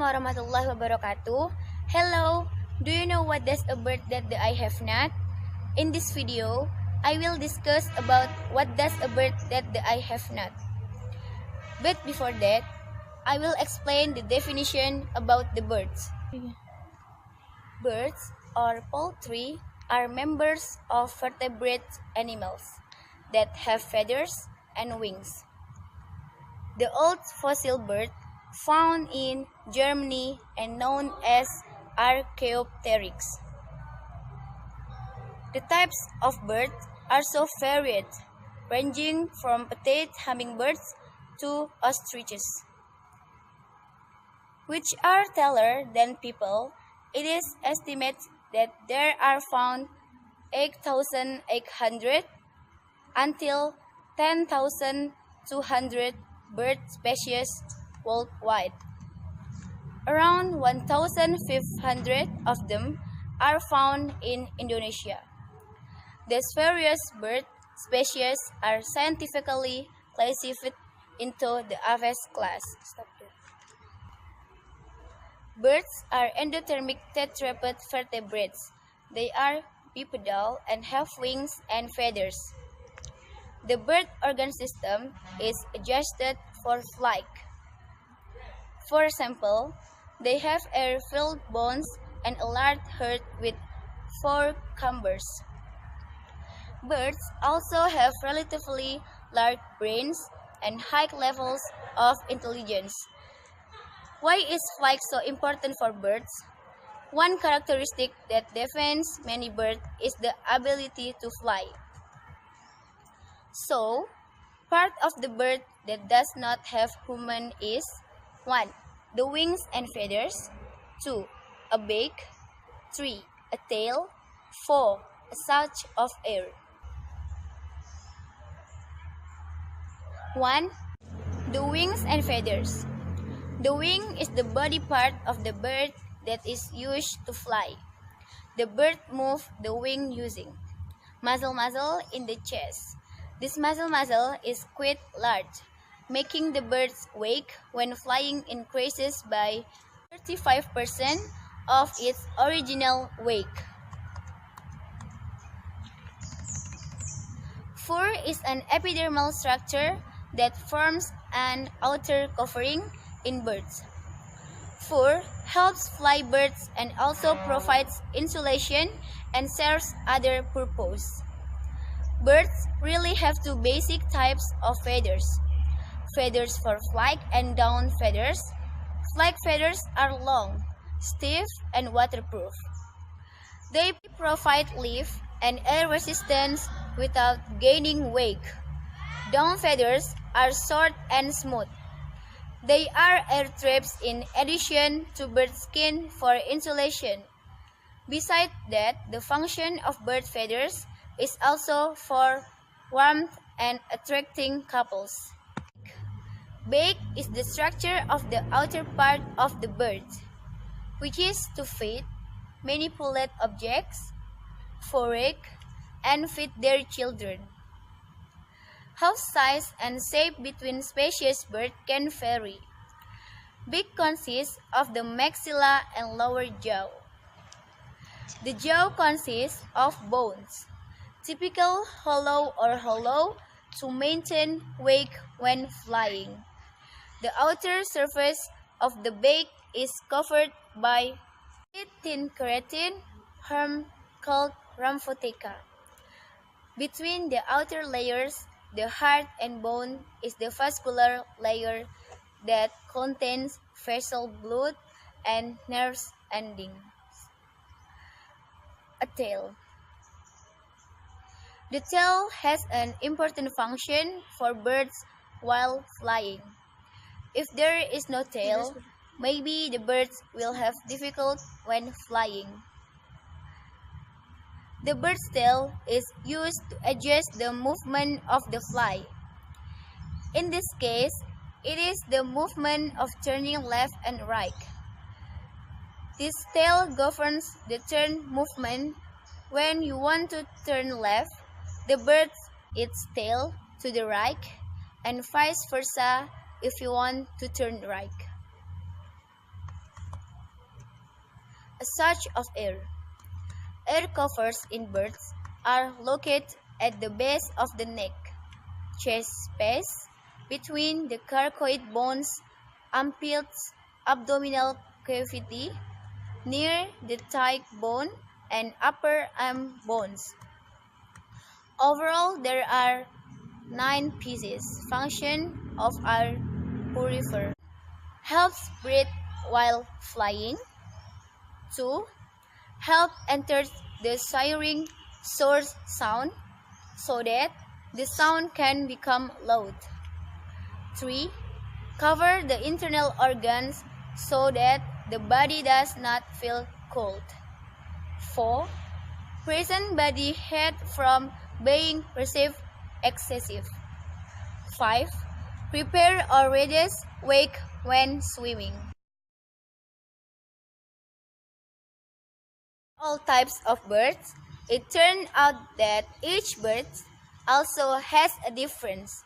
Warahmatullahi wabarakatuh. Hello, do you know what does a bird that the eye have not? In this video, I will discuss about what does a bird that the eye have not. But before that, I will explain the definition about the birds. Birds or poultry are members of vertebrate animals that have feathers and wings. The old fossil bird found in Germany and known as Archaeopteryx. The types of birds are so varied, ranging from petite hummingbirds to ostriches, which are taller than people. It is estimated that there are found 8,800 until 10,200 bird species worldwide. Around 1,500 of them are found in Indonesia. These various bird species are scientifically classified into the Aves class. Birds are endothermic tetrapod vertebrates. They are bipedal and have wings and feathers. The bird organ system is adjusted for flight. For example, they have air-filled bones and a large heart with 4 chambers. Birds also have relatively large brains and high levels of intelligence. Why is flight so important for birds? One characteristic that defines many birds is the ability to fly. So, part of the bird that does not have human is 1. The wings and feathers. 2. A beak. 3. A tail. 4. A sac of air. 1. The wings and feathers. The wing is the body part of the bird that is used to fly. The bird moves the wing using muscle in the chest. This muscle is quite large, making the bird's wake when flying increases by 35% of its original wake. 4 is an epidermal structure that forms an outer covering in birds. 4 helps fly birds and also provides insulation and serves other purposes. Birds really have 2 basic types of feathers. Feathers for flight and down feathers. Flight feathers are long, stiff, and waterproof. They provide lift and air resistance without gaining weight. Down feathers are short and smooth. They are air traps in addition to bird skin for insulation. Besides that, the function of bird feathers is also for warmth and attracting couples. Beak is the structure of the outer part of the bird, which is to feed, manipulate objects, forage, and feed their children. House size and shape between species bird can vary. Beak consists of the maxilla and lower jaw. The jaw consists of bones, typical hollow or hollow to maintain weight when flying. The outer surface of the beak is covered by thin keratin called rhamphoteka. Between the outer layers, the heart and bone is the vascular layer that contains vessel blood and nerves endings. A tail. The tail has an important function for birds while flying. If there is no tail, maybe the birds will have difficulty when flying. The bird's tail is used to adjust the movement of the fly. In this case, it is the movement of turning left and right. This tail governs the turn movement. When you want to turn left, the bird its tail to the right, and vice versa if you want to turn right. A surge of air. Air covers in birds are located at the base of the neck, chest space, between the coracoid bones, armpits, abdominal cavity, near the thigh bone, and upper arm bones. Overall, there are 9 pieces. Function of air purifier. Helps breathe while flying. 2. Help enter the siren source sound so that the sound can become loud. 3. Cover the internal organs so that the body does not feel cold. 4. Prevent body heat from being perceived excessive. 5. Prepare or reduce wake when swimming. All types of birds, it turned out that each bird also has a difference.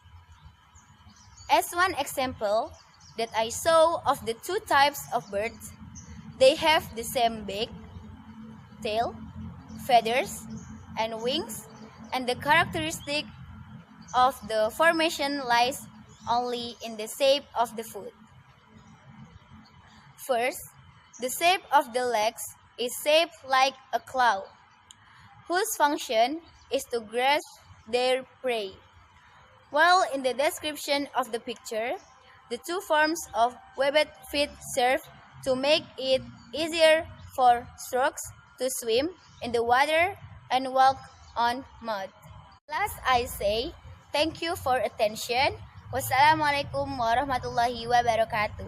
As one example that I saw of the 2 types of birds, they have the same beak, tail, feathers, and wings, and the characteristic of the formation lies only in the shape of the foot. First, the shape of the legs is shaped like a claw, whose function is to grasp their prey. While in the description of the picture, the 2 forms of webbed feet serve to make it easier for storks to swim in the water and walk on mud. Last, I say thank you for attention. Wassalamualaikum warahmatullahi wabarakatuh.